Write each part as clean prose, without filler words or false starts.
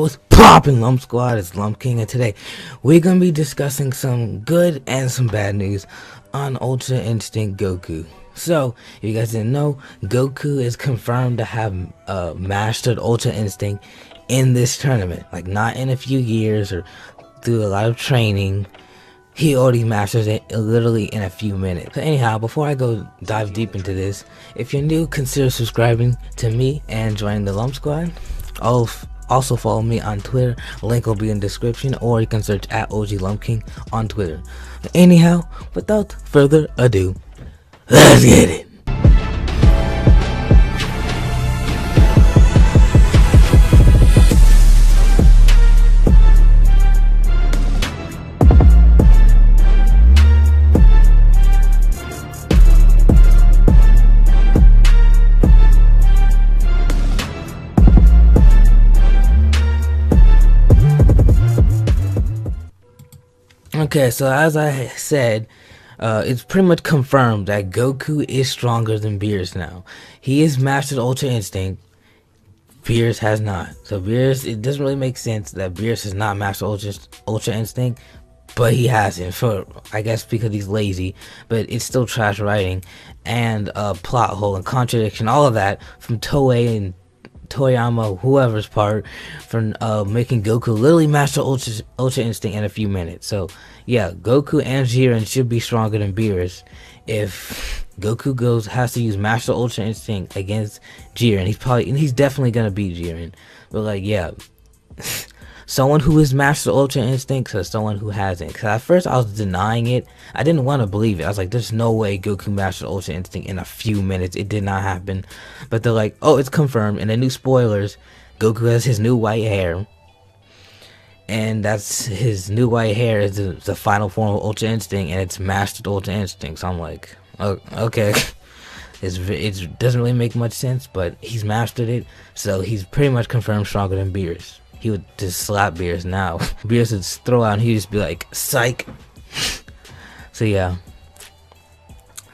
what's poppin', Lump Squad? It's Lump King, and today we're gonna be discussing some good and some bad news on Ultra Instinct Goku. So, if you guys didn't know, Goku is confirmed to have mastered Ultra Instinct in this tournament. Like, not in a few years or through a lot of training. He already masters it literally in a few minutes. So anyhow, before I go dive deep into this, if you're new, consider subscribing to me and joining the Lump Squad. Also follow me on Twitter, link will be in the description, or you can search at OG Lump King on Twitter. Anyhow, without further ado, let's get it. Okay, so as I said, it's pretty much confirmed that Goku is stronger than BEERUS now. He has mastered Ultra Instinct. BEERUS has not. So BEERUS, it doesn't really make sense that BEERUS has not mastered Ultra Instinct, but he hasn't. For I guess because he's lazy, but it's still trash writing and plot hole and contradiction, all of that from Toei and Toyama, whoever's part, for making Goku literally master Ultra Instinct in a few minutes. So yeah, Goku and Jiren should be stronger than BEERUS. If Goku has to use Master Ultra Instinct against Jiren, he's definitely gonna beat Jiren. But like, yeah, someone who is Master Ultra Instinct to someone who hasn't. Cause at first I was denying it. I didn't want to believe it. I was like, there's no way Goku mastered Ultra Instinct in a few minutes. It did not happen. But they're like, oh, it's confirmed. And the new spoilers, Goku has his new white hair. And that's his new white hair is the final form of Ultra Instinct, and it's mastered Ultra Instinct. So I'm like, oh, okay. It doesn't really make much sense, but he's mastered it. So he's pretty much confirmed stronger than BEERUS. He would just slap BEERUS now. BEERUS would throw out and he'd just be like, psych. So yeah,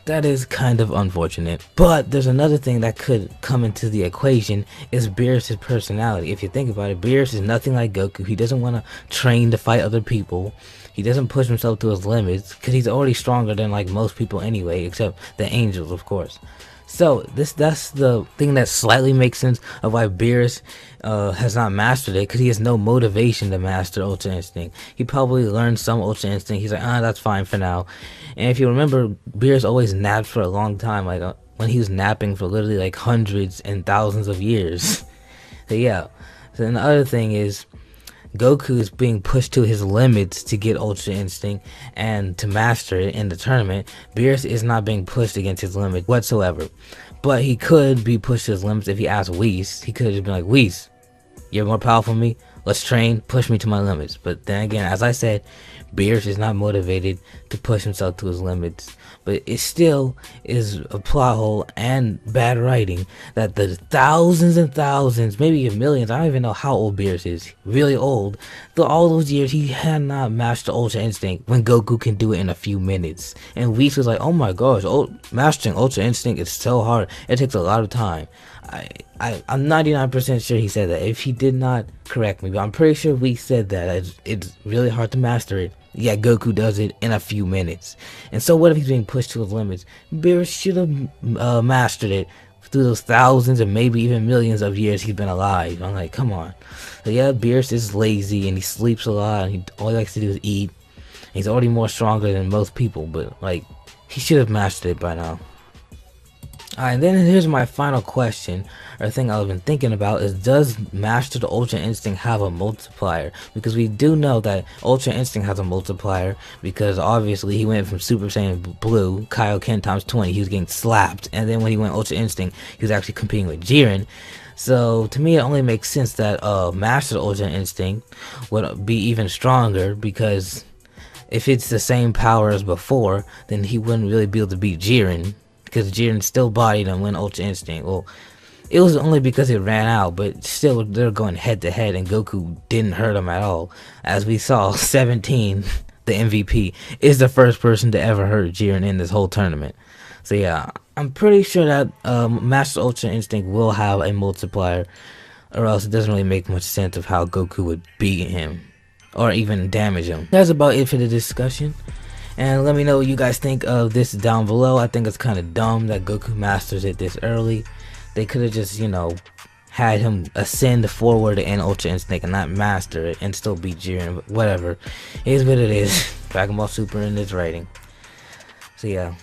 that is kind of unfortunate. But there's another thing that could come into the equation, is BEERUS' personality. If you think about it, BEERUS is nothing like Goku. He doesn't want to train to fight other people. He doesn't push himself to his limits, because he's already stronger than like most people anyway, except the angels, of course. So that's the thing that slightly makes sense of why BEERUS has not mastered it, because he has no motivation to master Ultra Instinct. He probably learned some Ultra Instinct. He's like, that's fine for now. And if you remember, BEERUS always napped for a long time, like when he was napping for literally like hundreds and thousands of years. So yeah. So then the other thing is, Goku is being pushed to his limits to get Ultra Instinct and to master it in the tournament. BEERUS is not being pushed against his limit whatsoever. But he could be pushed to his limits if he asked Whis. He could have just been like, Whis, you're more powerful than me. Let's train, push me to my limits. But then again, as I said, BEERUS is not motivated to push himself to his limits. But it still is a plot hole and bad writing that the thousands and thousands, maybe even millions, I don't even know how old BEERUS is, really old, through all those years he had not mastered Ultra Instinct when Goku can do it in a few minutes. And Whis was like, oh my gosh, mastering Ultra Instinct is so hard, it takes a lot of time. I'm 99% sure he said that. If he did not, correct me, but I'm pretty sure we said that it's really hard to master it. Yeah, Goku does it in a few minutes. And so what if he's being pushed to his limits? BEERUS should have mastered it through those thousands and maybe even millions of years he's been alive. I'm like, come on. So yeah, BEERUS is lazy and he sleeps a lot, and all he likes to do is eat. He's already more stronger than most people, but like, he should have mastered it by now. Alright, then here's my final question, or thing I've been thinking about, is does Mastered Ultra Instinct have a multiplier? Because we do know that Ultra Instinct has a multiplier, because obviously he went from Super Saiyan Blue, Kaioken times 20, he was getting slapped, and then when he went Ultra Instinct, he was actually competing with Jiren. So to me it only makes sense that Mastered Ultra Instinct would be even stronger, because if it's the same power as before, then he wouldn't really be able to beat Jiren, because Jiren still bodied him when Ultra Instinct. Well, it was only because it ran out, but still they're going head to head and Goku didn't hurt him at all. As we saw, 17, the MVP, is the first person to ever hurt Jiren in this whole tournament. So yeah, I'm pretty sure that Master Ultra Instinct will have a multiplier. or else it doesn't really make much sense of how Goku would beat him or even damage him. That's about it for the discussion. And let me know what you guys think of this down below. I think it's kind of dumb that Goku masters it this early. They could have just, you know, had him ascend forward and Ultra Instinct and not master it and still beat Jiren. But whatever. It is what it is. Dragon Ball Super in its writing. So yeah,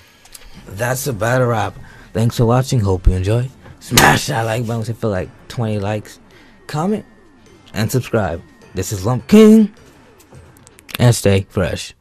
that's about a wrap. Thanks for watching. Hope you enjoy. Smash that like button if you feel like 20 likes. Comment and subscribe. This is Lump King. And stay fresh.